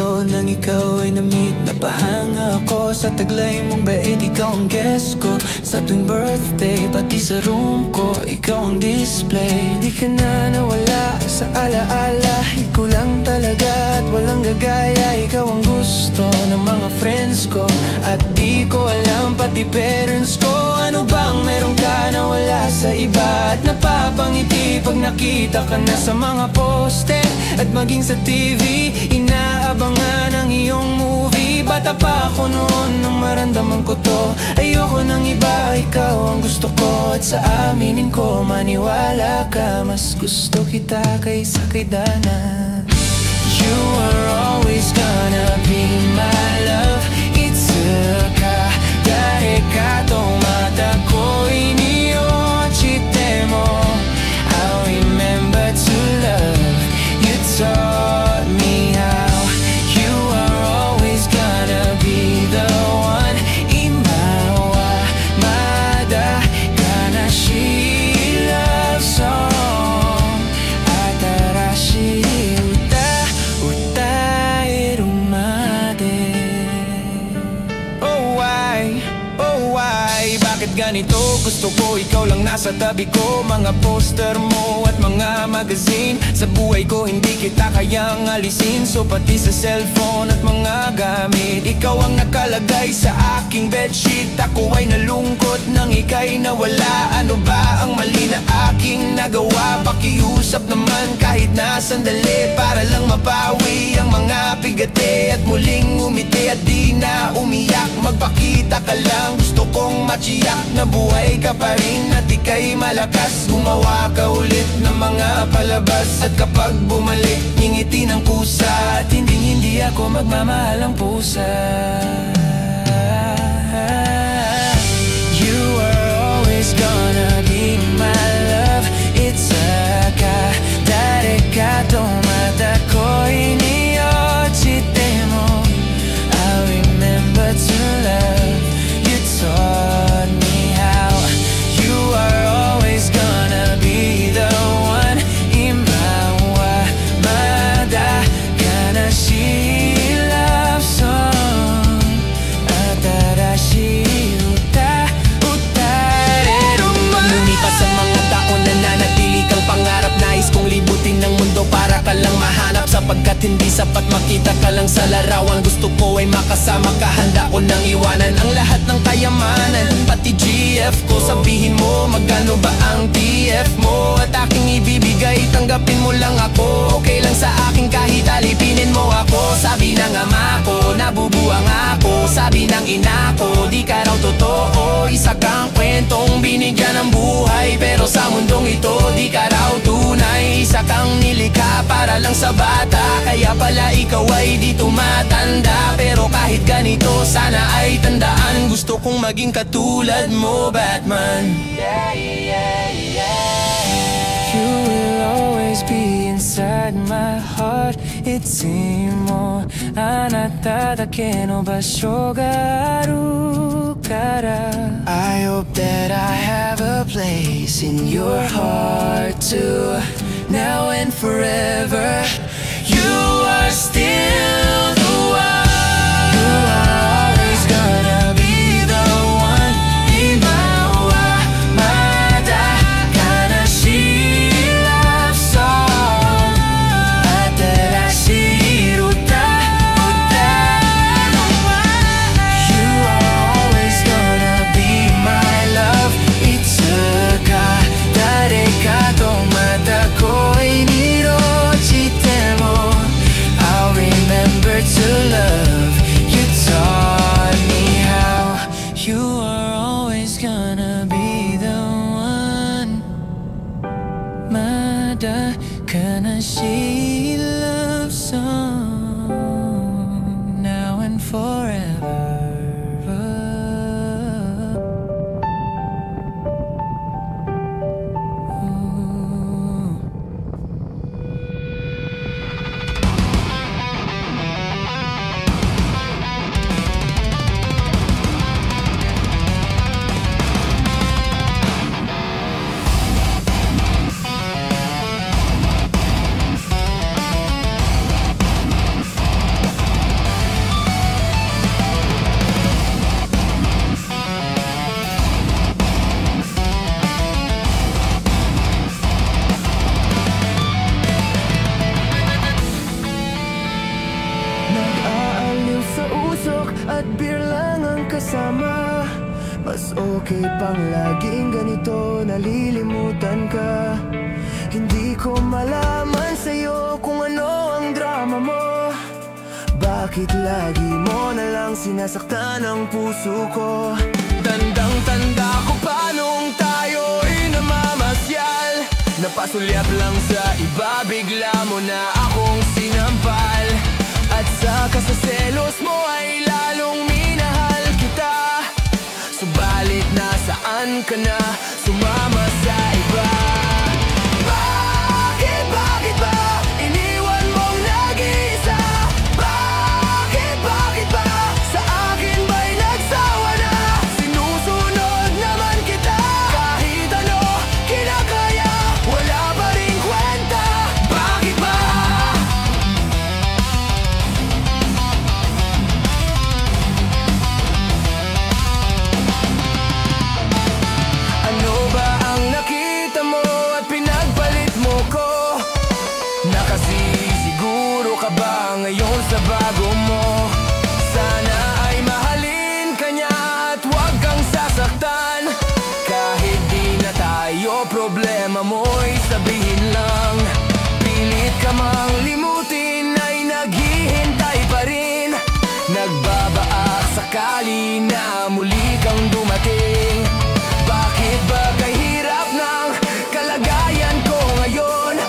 mundo nang ikaw ay na-meet. Napahanga ako sa taglay mong bait. Ikaw ang guest ko sa tuwing birthday, pati sa room ko ikaw ang display. Di ka na nawala sa alaala, ikaw lang talaga at walang gagaya. Ikaw ang gusto ng mga friends ko at di ko alam pati parents ko. Ano bang meron ka na wala sa iba at napapangiti pag nakita ka na sa mga poste at maging sa TV, inaabangan ang iyong movie. Bata pa ako noon nang maramdaman ko to. Ayoko ng iba, ikaw ang gusto ko. At sa aminin ko, maniwala ka, mas gusto kita kaysa kay Dana. You are always gonna be my love. Itsuka dareka to mata koi ni ochite mo. I'll remember to love. You taught me how. You are always gonna be the one. Imawa mada kanashi love song. Atarashi uta uta irumade. Oh why, bakit ganito? Gusto ko ikaw lang nasa tabi ko. Mga poster mo at mga magazine. Sa buhay ko hindi kita kayang alisin. So pati sa cellphone at mga gamit, ikaw ang nakalagay sa aking bedsheet. Ako ay nalungkot nang ika'y nawala. Ano ba ang mali na aking nagawa? Pakiusap naman kahit na sandali, para lang mapawi ang mga bigati at muling umiti at di na umiyak. Magpakita ka lang, gusto kong machiyak na buhay ka pa rin at ika'y malakas. Gumawa ka ulit ng mga palabas at kapag bumalik, ngingiti ng kusa at hindi ako magmamahal ang pusa. You are always gonna be my love. It's a ka dareka to mata koi ni ochite mo. I'll remember to love. You taught me how. You are always gonna be the one. Imawa mada kanashi love song. Atarashi uta utareruma. Lumipas sa mga taon, nananatili kang pangarap. Nais kong libutin ng mundo para ka lang mahanap, sapagkat hindi sapat makita ka lang sa larawan. Gusto ko ay makasama ka, handa ko nang iwanan ang lahat ng kayamanan, pati GF ko. Sabihin mo magkano ba ang TF mo at aking ibibigay, tanggapin mo lang ako. Okay lang sa akin kahit alipinin mo ako. Sabi ng ama ko, nabubuang ako. Sabi ng ina ko, di ka raw totoo. Isa kang kwentong binigyan ng buhay, pero sa mundong ito di ka raw tunay. Isa kang nilikha para lang sa bata, kaya pala ikaw ay di tumatanda. Pero kahit ganito, sana ay tandaan, gusto kong maging katulad mo, Batman. You will always be inside my heart. Itsimo anata dake no basho ga aru kara. I hope that I have a place in your heart too, now and forever. You are still the one. You are always gonna be the one. Imawa mada kanashi love song. Atarashi uta utaruma. You are always gonna be my love. Itsuka dareka to mata koi ni ochite mo. I'll remember to love. You taught me how. You are always gonna be the one. Mada kanashi love song, now and forever. Bakit bang laging ganito nalilimutan ka? Hindi ko malaman sa'yo kung ano ang drama mo. Bakit lagi mo na lang sinasaktan ang puso ko? Tandang-tanda ko pa nung tayo'y namamasyal. Napasulyap lang sa iba, bigla mo na akong sinampal. At saka sa selos mo ay lalong minahal kita. Subalit nasaan ka na, sumama sa iba? Bakit ba iniwan mong nag-iisa? Bakit ba sa akin ba'y nagsawa na? Sinusunod naman kita, kahit ano kinakaya, wala pa rin kwenta. Bakit ba? Ano ba ang nakita mo at pinagpalit mo ko? Nakasisiguro ka ba ngayon sa bago mo? Sana ay mahalin ka niya at huwag kang sasaktan. Kahit di na tayo, problema mo'y sabihin lang. Pilit ka mang limutin ay naghihintay pa rin. Nagbabaak sakali na muli kang dumating. Bakit ba kay hirap ng kalagayan ko ngayon?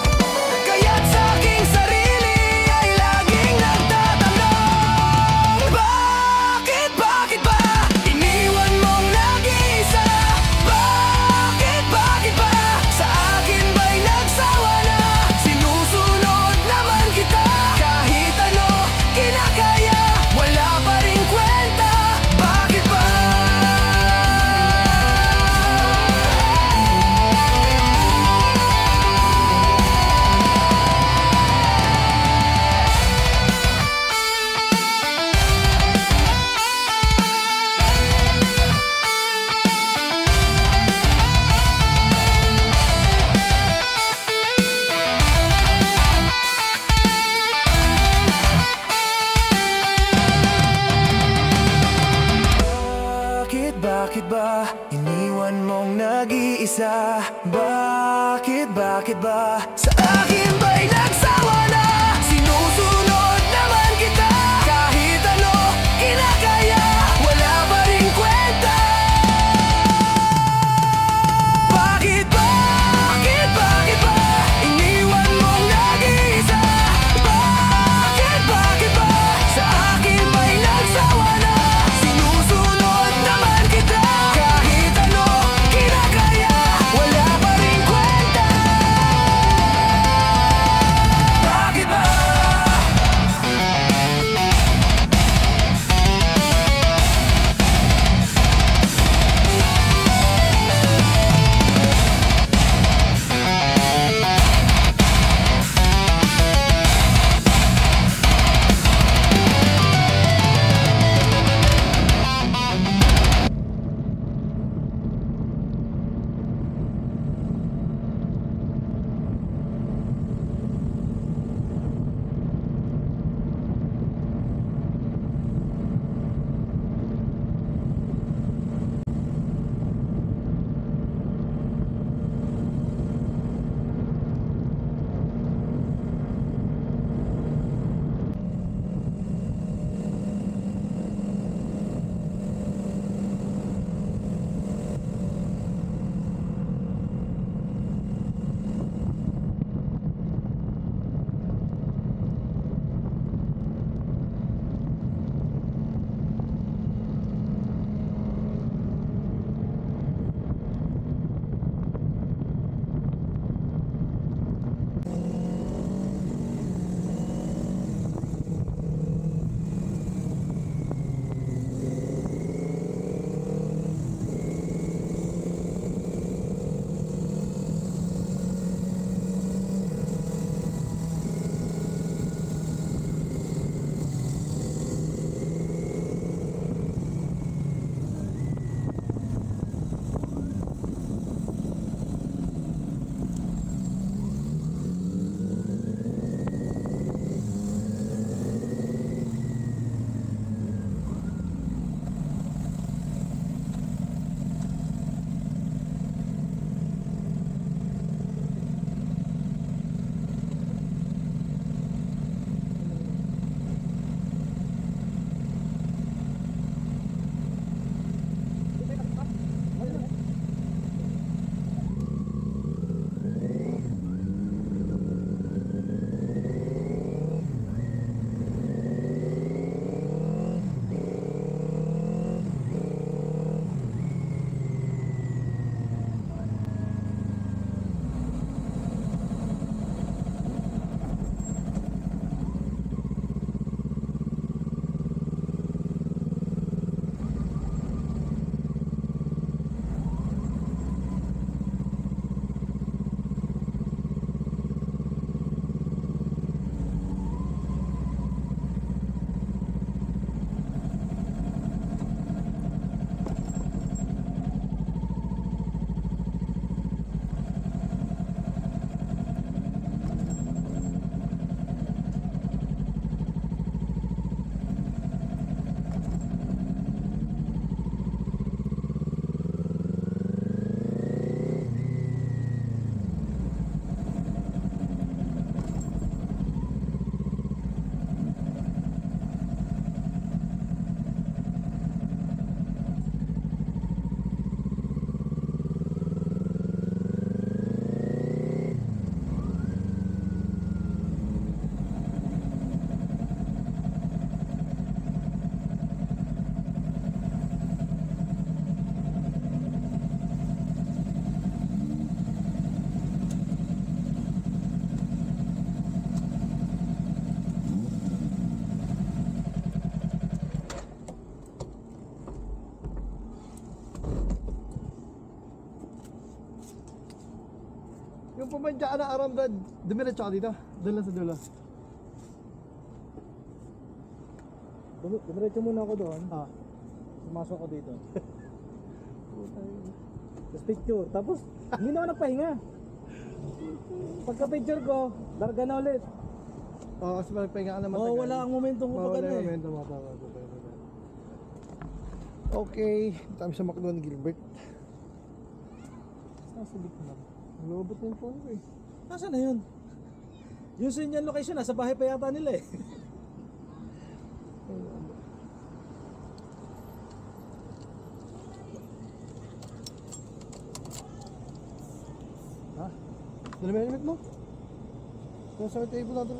Kaya't sa aking sarili ay laging nagtatanong. Bakit ba iniwan mong nag-iisa? Bakit ba sa akin ba'y nagsawa na? Sinusunod naman kita, kahit ano kinakaya, wala pa rin kwenta. Bakit ba? Bakit ba iniwan mong nag-iisa? Bakit ba sa akin ba'y nagsawa na? Sinusunod naman kita, kahit ano kinakaya, wala pa rin kwenta. Bakit ba iniwan mong nag-iisa? Bakit ba sa akin ba'y nagsawa na? Sinusunod naman kita, kahit ano kinakaya, wala pa rin kwenta. Yung pumadya ka na aram, Brad. Dumiretso ka dito. Doon lang sa dulo. Dumiretso muna ako doon. Ah. Sumasok ako dito. Tapos picture. Tapos, hindi na ako nagpahinga. Pagka picture ko, larga na ulit. Oo, kasi magpahinga ka na matagal. Wala ang momentum ko pag ano eh. Momentum mo, tama. Okay, dami sa McDo ni Gilbert. Nasa likod. Lobot na yung phone ko eh. Nasaan na yun? Yung signal location, nasa bahay pa yata nila eh. Ha? Dala mo yung helmet mo? Kung sa table natin.